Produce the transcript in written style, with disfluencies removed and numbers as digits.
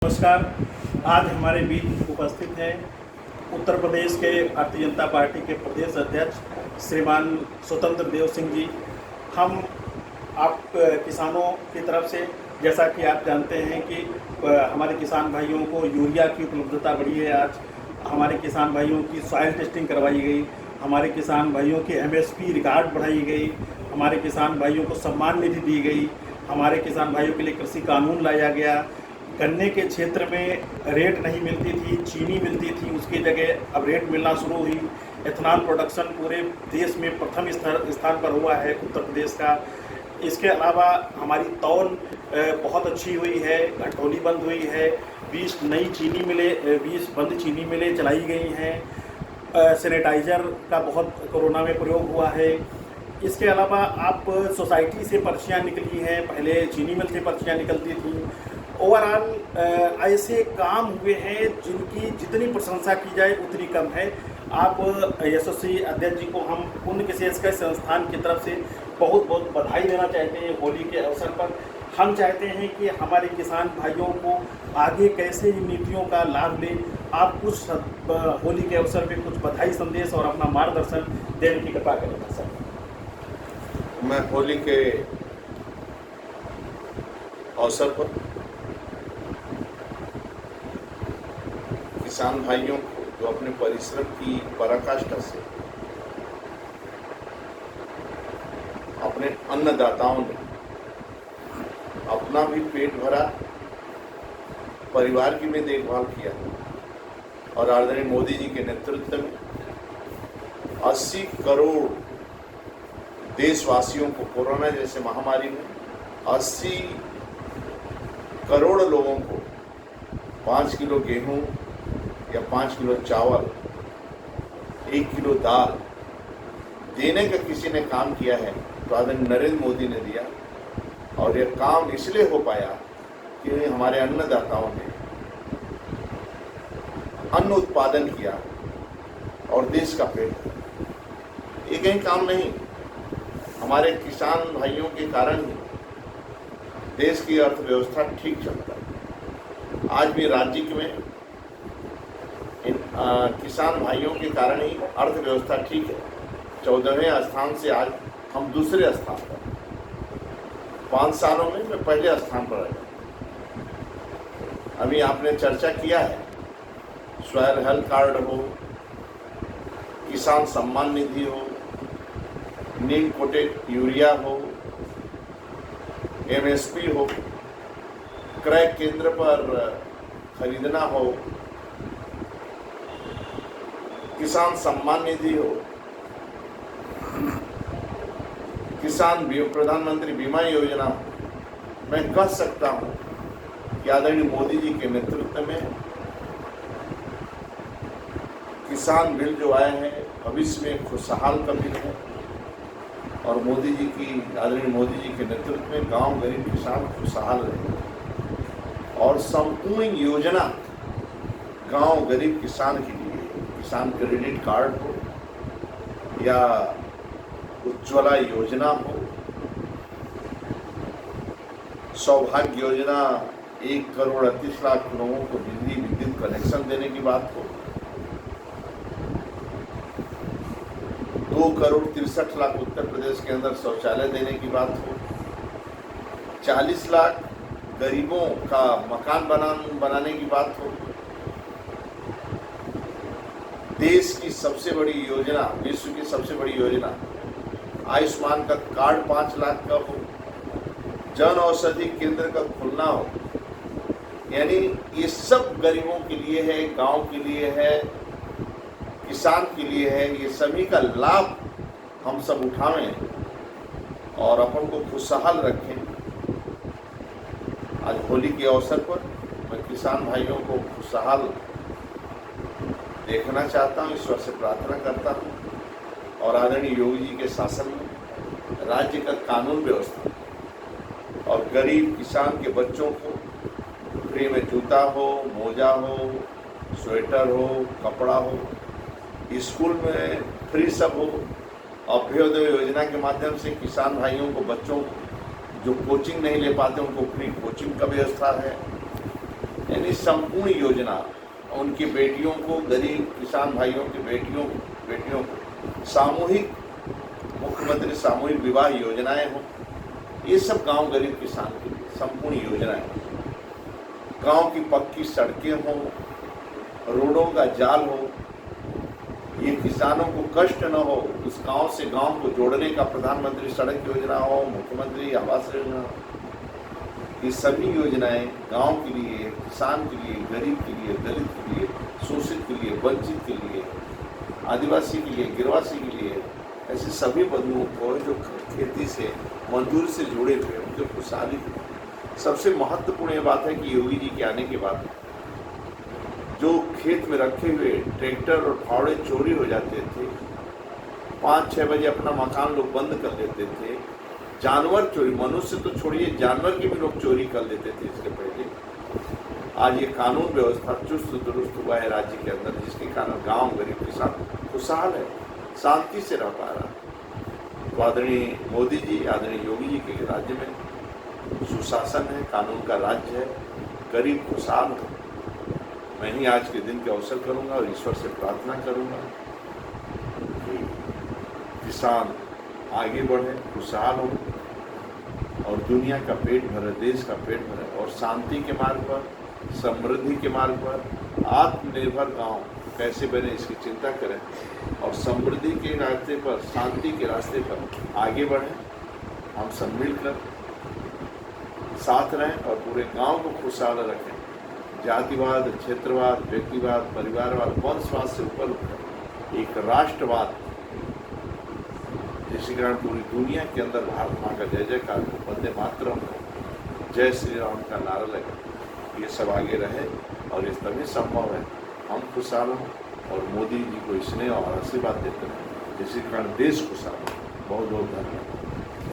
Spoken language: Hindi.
नमस्कार। आज हमारे बीच उपस्थित हैं उत्तर प्रदेश के भारतीय जनता पार्टी के प्रदेश अध्यक्ष श्रीमान स्वतंत्र देव सिंह जी। हम आप किसानों की तरफ से, जैसा कि आप जानते हैं कि हमारे किसान भाइयों को यूरिया की उपलब्धता बढ़ी है। आज हमारे किसान भाइयों की सॉइल टेस्टिंग करवाई गई, हमारे किसान भाइयों की एमएसपी रिकॉर्ड बढ़ाई गई, हमारे किसान भाइयों को सम्मान निधि दी गई, हमारे किसान भाइयों के लिए कृषि कानून लाया गया। गन्ने के क्षेत्र में रेट नहीं मिलती थी, चीनी मिलती थी, उसकी जगह अब रेट मिलना शुरू हुई। एथनॉल प्रोडक्शन पूरे देश में प्रथम स्थान पर हुआ है उत्तर प्रदेश का। इसके अलावा हमारी तौल बहुत अच्छी हुई है, घटोली बंद हुई है, 20 नई चीनी मिलें, 20 बंद चीनी मिलें चलाई गई हैं। सैनिटाइज़र का बहुत कोरोना में प्रयोग हुआ है। इसके अलावा आप सोसाइटी से पर्चियाँ निकली हैं, पहले चीनी मिल से पर्चियाँ निकलती थी। ओवरऑल ऐसे काम हुए हैं जिनकी जितनी प्रशंसा की जाए उतनी कम है। आप यशस्वी अध्यक्ष जी को हम पुण्य विशेष के संस्थान की तरफ से बहुत बहुत बधाई देना चाहते हैं होली के अवसर पर। हम चाहते हैं कि हमारे किसान भाइयों को आगे कैसे इन नीतियों का लाभ लें। आप कुछ होली के अवसर पे कुछ बधाई संदेश और अपना मार्गदर्शन देने की कृपा करें सर। मैं होली के अवसर पर किसान भाइयों को जो अपने परिश्रम की पराकाष्ठा से अपने अन्नदाताओं ने अपना भी पेट भरा, परिवार की भी देखभाल किया और आदरणीय मोदी जी के नेतृत्व में 80 करोड़ देशवासियों को कोरोना जैसे महामारी में 80 करोड़ लोगों को 5 किलो गेहूं या 5 किलो चावल, 1 किलो दाल देने का किसी ने काम किया है तो आदरणीय नरेंद्र मोदी ने दिया। और यह काम इसलिए हो पाया कि हमारे अन्नदाताओं ने अन्न उत्पादन किया और देश का पेट। ये कहीं काम नहीं, हमारे किसान भाइयों के कारण ही देश की अर्थव्यवस्था ठीक चलता है। आज भी राज्य में किसान भाइयों के कारण ही अर्थव्यवस्था ठीक है। 14वें स्थान से आज हम दूसरे स्थान पर, 5 सालों में मैं पहले स्थान पर आया। अभी आपने चर्चा किया है, सॉइल हेल्थ कार्ड हो, किसान सम्मान निधि हो, नीम कोटेड यूरिया हो, एमएसपी हो, क्रय केंद्र पर खरीदना हो, किसान सम्मान निधि हो, किसान प्रधानमंत्री बीमा योजना हो। मैं कह सकता हूँ कि आदरणीय मोदी जी के नेतृत्व में किसान बिल जो आए हैं भविष्य में खुशहाल का बिल है। और मोदी जी की, आदरणीय मोदी जी के नेतृत्व में गांव गरीब किसान खुशहाल रहे। और संपूर्ण योजना गांव गरीब किसान के लिए, किसान क्रेडिट कार्ड हो या उज्ज्वला योजना हो, सौभाग्य योजना 1 करोड़ 38 लाख लोगों को बिजली विद्युत कनेक्शन देने की बात हो, 2 करोड़ 63 लाख उत्तर प्रदेश के अंदर शौचालय देने की बात हो, 40 लाख गरीबों का मकान बनाने की बात हो, देश की सबसे बड़ी योजना, विश्व की सबसे बड़ी योजना आयुष्मान का कार्ड 5 लाख का हो, जन औषधि केंद्र का खुलना हो। यानी ये सब गरीबों के लिए है, गांव के लिए है, किसान के लिए है। ये सभी का लाभ हम सब उठावें और अपन को खुशहाल रखें। आज होली के अवसर पर मैं किसान भाइयों को खुशहाल देखना चाहता हूँ, ईश्वर से प्रार्थना करता हूँ। और आदरणीय योगी जी के शासन में राज्य का कानून व्यवस्था और गरीब किसान के बच्चों को फ्री में जूता हो, मोजा हो, स्वेटर हो, कपड़ा हो, स्कूल में फ्री सब हो। अभ्युदय योजना के माध्यम से किसान भाइयों को, बच्चों को जो कोचिंग नहीं ले पाते उनको फ्री कोचिंग का व्यवस्था है। यानी संपूर्ण योजना उनकी बेटियों को, गरीब किसान भाइयों की बेटियों को सामूहिक, मुख्यमंत्री सामूहिक विवाह योजनाएं हों, ये सब गांव गरीब किसान के लिए संपूर्ण योजनाएं। गांव की पक्की सड़कें हों, रोडों का जाल हो, ये किसानों को कष्ट न हो, उस गांव से गांव को जोड़ने का प्रधानमंत्री सड़क योजना हो, मुख्यमंत्री आवास योजना हो, ये सभी योजनाएं गांव के लिए, किसान के लिए, गरीब के लिए, दलित के लिए, शोषित के लिए, वंचित के लिए, आदिवासी के लिए, गिरवासी के लिए, ऐसे सभी बंधुओं को जो खेती से, मजदूरी से जुड़े हुए उनके खुशहाली। सबसे महत्वपूर्ण ये बात है कि योगी जी के आने के बाद जो खेत में रखे हुए ट्रैक्टर और फावड़े चोरी हो जाते थे, 5-6 बजे अपना मकान लोग बंद कर देते थे, जानवर चोरी, मनुष्य तो छोड़िए जानवर की भी लोग चोरी कर लेते थे इसके पहले। आज ये कानून व्यवस्था चुस्त दुरुस्त हुआ है राज्य के अंदर, जिसके कारण गांव गरीब किसान खुशहाल है, शांति से रह पा रहा। तो आदरणीय मोदी जी, आदरणीय योगी जी के राज्य में सुशासन है, कानून का राज्य है, गरीब खुशहाल हो। मैं ही आज के दिन के अवसर करूंगा और ईश्वर से प्रार्थना करूंगा कि किसान आगे बढ़े, खुशहाल हो और दुनिया का पेट भरे, देश का पेट भरे और शांति के मार्ग पर, समृद्धि के मार्ग पर, आत्मनिर्भर गांव कैसे बने इसकी चिंता करें और समृद्धि के रास्ते पर, शांति के रास्ते पर आगे बढ़ें। हम सब मिलकर साथ रहें और पूरे गांव को खुशहाल रखें। जातिवाद, क्षेत्रवाद, व्यक्तिवाद, परिवारवाद, वंशवाद से ऊपर उठकर एक राष्ट्रवाद, जिसके कारण पूरी दुनिया के अंदर भारत माँ का जय जयकार, वंदे मातरम, जय श्री राम का नारा लगे, ये सब आगे रहे और ये तभी संभव है हम खुशहाल हों और मोदी जी को स्नेह और आशीर्वाद देते हैं, जिसके कारण देश खुशहाल हो। बहुत बहुत धन्यवाद।